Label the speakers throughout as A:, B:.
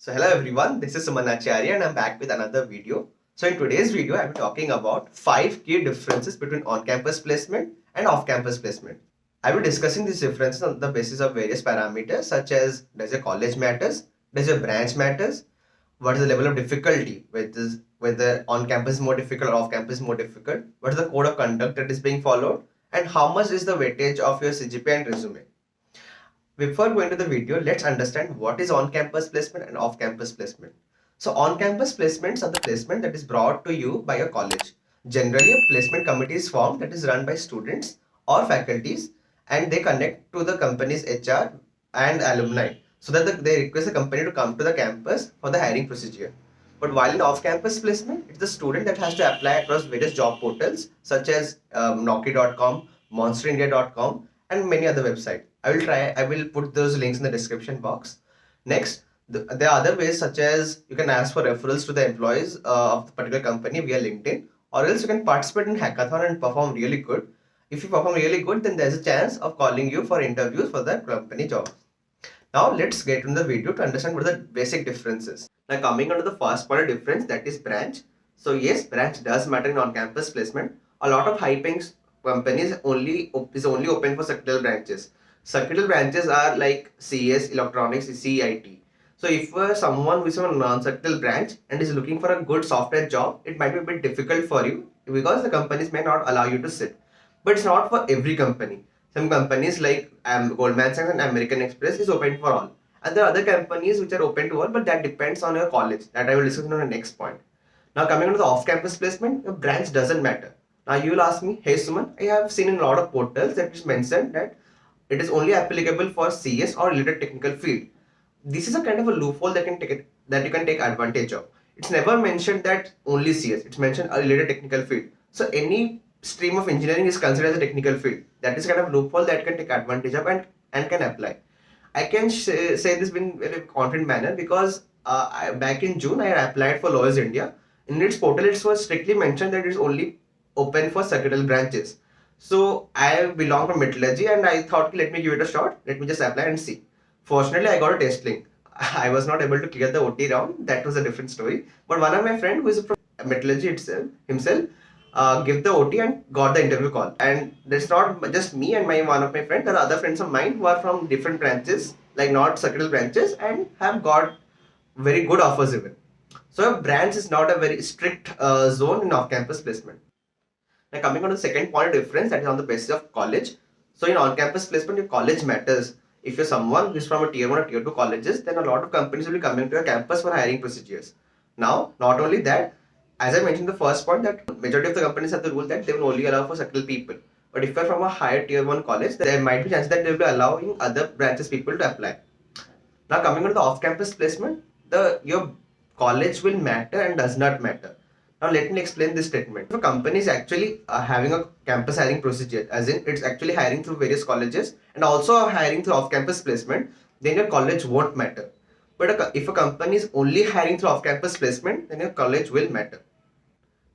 A: So hello everyone, this is Suman Acharya and I'm back with another video. So in today's video, I'm talking about 5 key differences between on-campus placement and off-campus placement. I will be discussing these differences on the basis of various parameters such as does your college matters, does your branch matters, what is the level of difficulty, whether on-campus is more difficult or off-campus is more difficult, what is the code of conduct that is being followed, and how much is the weightage of your CGPA and resume. Before going to the video, let's understand what is on-campus placement and off-campus placement. So on-campus placements are the placement that is brought to you by your college. Generally, a placement committee is formed that is run by students or faculties, and they connect to the company's HR and alumni so that they request the company to come to the campus for the hiring procedure. But while in off-campus placement, it's the student that has to apply across various job portals such as Naukri.com, monsterindia.com, and many other websites. I will put those links in the description box. Next, there are other ways such as you can ask for referrals to the employees of the particular company via LinkedIn, or else you can participate in hackathon and perform really good. If you perform really good, then there's a chance of calling you for interviews for the company job. Now let's get into the video to understand what are the basic differences. Now coming on to the first point of difference, that is branch. So yes, branch does matter in on-campus placement. A lot of high-paying companies is only open for circuital branches. Circuital branches are like CS, electronics, CIT. So if someone who is from a non-circuital branch and is looking for a good software job, it might be a bit difficult for you because the companies may not allow you to sit. But it's not for every company. Some companies like Goldman Sachs and American Express is open for all. And there are other companies which are open to all, but that depends on your college. That I will discuss on the next point. Now coming on to the off-campus placement, your branch doesn't matter. Now you will ask me, hey Suman, I have seen in a lot of portals that is mentioned that it is only applicable for CS or related technical field. This is a kind of a loophole that you can take advantage of. It's never mentioned that only CS. It's mentioned a related technical field. So any stream of engineering is considered as a technical field. That is kind of loophole that can take advantage of and can apply. I can say this in a very confident manner because back in June I had applied for Lawyers India. In its portal, it was strictly mentioned that it's only open for circuital branches. So I belong from metallurgy and I thought, let me give it a shot. Let me just apply and see. Fortunately, I got a test link. I was not able to clear the OT round. That was a different story. But one of my friends who is from metallurgy himself give the OT and got the interview call. And it's not just me and one of my friends. There are other friends of mine who are from different branches, like not circuital branches, and have got very good offers even. So a branch is not a very strict zone in off-campus placement. Now coming on to the second point of difference, that is on the basis of college. So in on-campus placement, your college matters. If you're someone who is from a tier 1 or tier 2 colleges, then a lot of companies will be coming to your campus for hiring procedures. Now, not only that, as I mentioned in the first point, that majority of the companies have the rule that they will only allow for circuital people. But if you're from a higher tier 1 college, there might be chance that they will be allowing other branches people to apply. Now coming on to the off-campus placement, your college will matter and does not matter. Now let me explain this statement. If a company is actually having a campus hiring procedure, as in it's actually hiring through various colleges and also hiring through off-campus placement, then your college won't matter. But if a company is only hiring through off-campus placement, then your college will matter.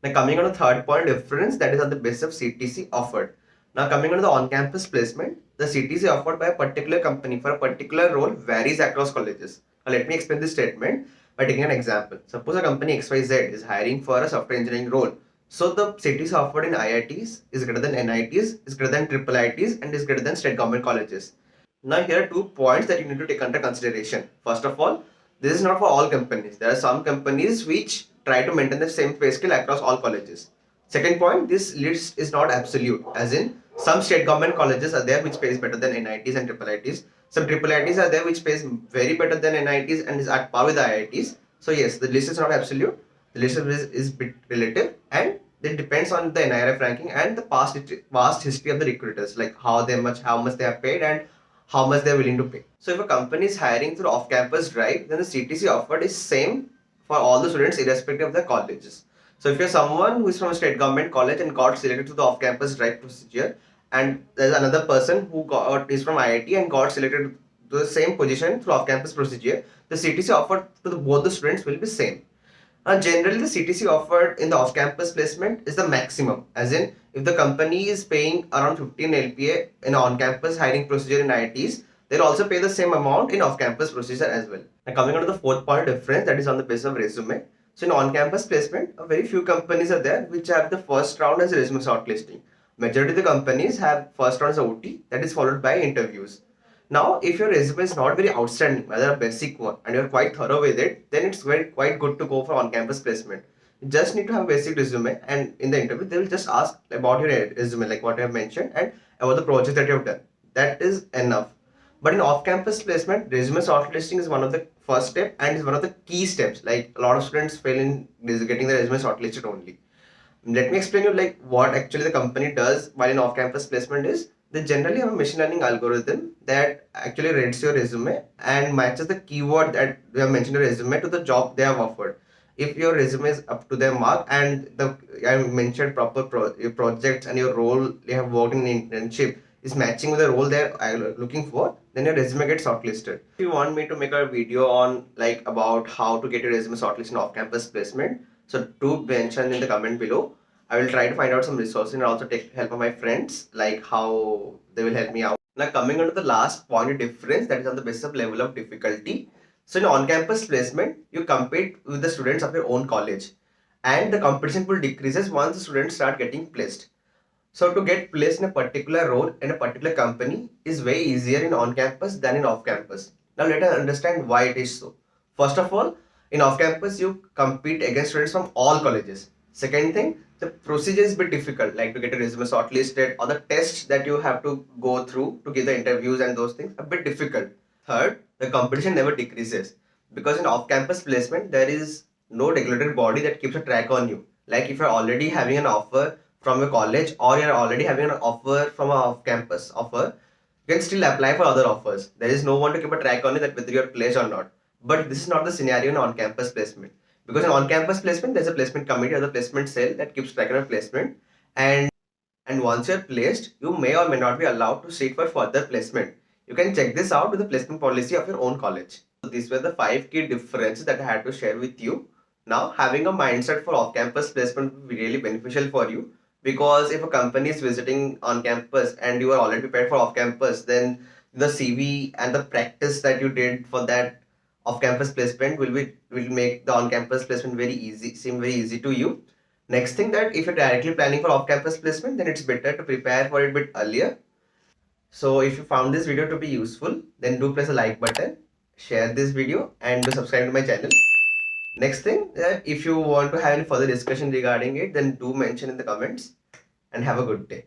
A: Now coming on the third point difference, that is on the basis of CTC offered. Now coming on to the on-campus placement, the CTC offered by a particular company for a particular role varies across colleges. Now let me explain this statement by taking an example. Suppose a company XYZ is hiring for a software engineering role. So the CTC offered in IITs is greater than NITs, is greater than triple IITs, and is greater than state government colleges. Now here are 2 points that you need to take under consideration. First of all, this is not for all companies. There are some companies which try to maintain the same pay scale across all colleges. Second point, this list is not absolute, as in some state government colleges are there which pays better than NITs and triple IITs. Some triple IITs are there which pays very better than NITs and is at par with the IITs. So yes, the list is not absolute. The list is bit relative and it depends on the NIRF ranking and the past history of the recruiters, like how much they have paid and how much they are willing to pay. So if a company is hiring through off-campus drive, then the CTC offered is same for all the students irrespective of their colleges. So if you're someone who is from a state government college and got selected to the off-campus drive procedure, and there's another person who is from IIT and got selected to the same position through off-campus procedure, the CTC offered to both the students will be same. Generally, the CTC offered in the off-campus placement is the maximum, as in if the company is paying around 15 LPA in on-campus hiring procedure in IITs, they'll also pay the same amount in off-campus procedure as well. Now coming on to the fourth point difference, that is on the basis of resume. So in on-campus placement, a very few companies are there which have the first round as resume shortlisting. Majority of the companies have first round as OT, that is followed by interviews. Now, if your resume is not very outstanding, rather a basic one, and you're quite thorough with it, then it's quite good to go for on-campus placement. You just need to have a basic resume, and in the interview, they will just ask about your resume, like what I have mentioned, and about the project that you have done. That is enough. But in off-campus placement, resume shortlisting is one of the first step and is one of the key steps. Like a lot of students fail in getting the resume shortlisted only. Let me explain you like what actually the company does while in off-campus placement is they generally have a machine learning algorithm that actually rates your resume and matches the keyword that they have mentioned in your resume to the job they have offered. If your resume is up to their mark and the I mentioned proper your projects and your role you have worked in internship is matching with the role they're looking for, then your resume gets shortlisted. If you want me to make a video on like about how to get your resume shortlisted in off-campus placement, so do mention in the comment below. I will try to find out some resources and also take help of my friends, like how they will help me out. Now coming on to the last point of difference, that is on the basis of level of difficulty. So in on-campus placement, you compete with the students of your own college, and the competition pool decreases once the students start getting placed. So to get placed in a particular role in a particular company is way easier in on-campus than in off-campus. Now let us understand why it is so. First of all, in off-campus you compete against students from all colleges. Second thing, the procedure is a bit difficult, like to get a resume shortlisted or the tests that you have to go through to give the interviews and those things, a bit difficult. Third, the competition never decreases because in off-campus placement there is no regulatory body that keeps a track on you. Like if you're already having an offer from your college or you're already having an offer from a off-campus offer, you can still apply for other offers. There is no one to keep a track on it that whether you're placed or not. But this is not the scenario in on-campus placement. Because in on-campus placement, there's a placement committee or the placement cell that keeps track of placement. And once you're placed, you may or may not be allowed to seek for further placement. You can check this out with the placement policy of your own college. So these were the 5 key differences that I had to share with you. Now, having a mindset for off-campus placement will be really beneficial for you, because if a company is visiting on campus and you are already prepared for off campus, then the CV and the practice that you did for that off campus placement will make the on campus placement very easy, seem very easy to you. Next thing, that if you're directly planning for off campus placement, then it's better to prepare for it a bit earlier. So if you found this video to be useful, then do press a like button, share this video, and do subscribe to my channel. Next thing, if you want to have any further discussion regarding it, then do mention in the comments, and have a good day.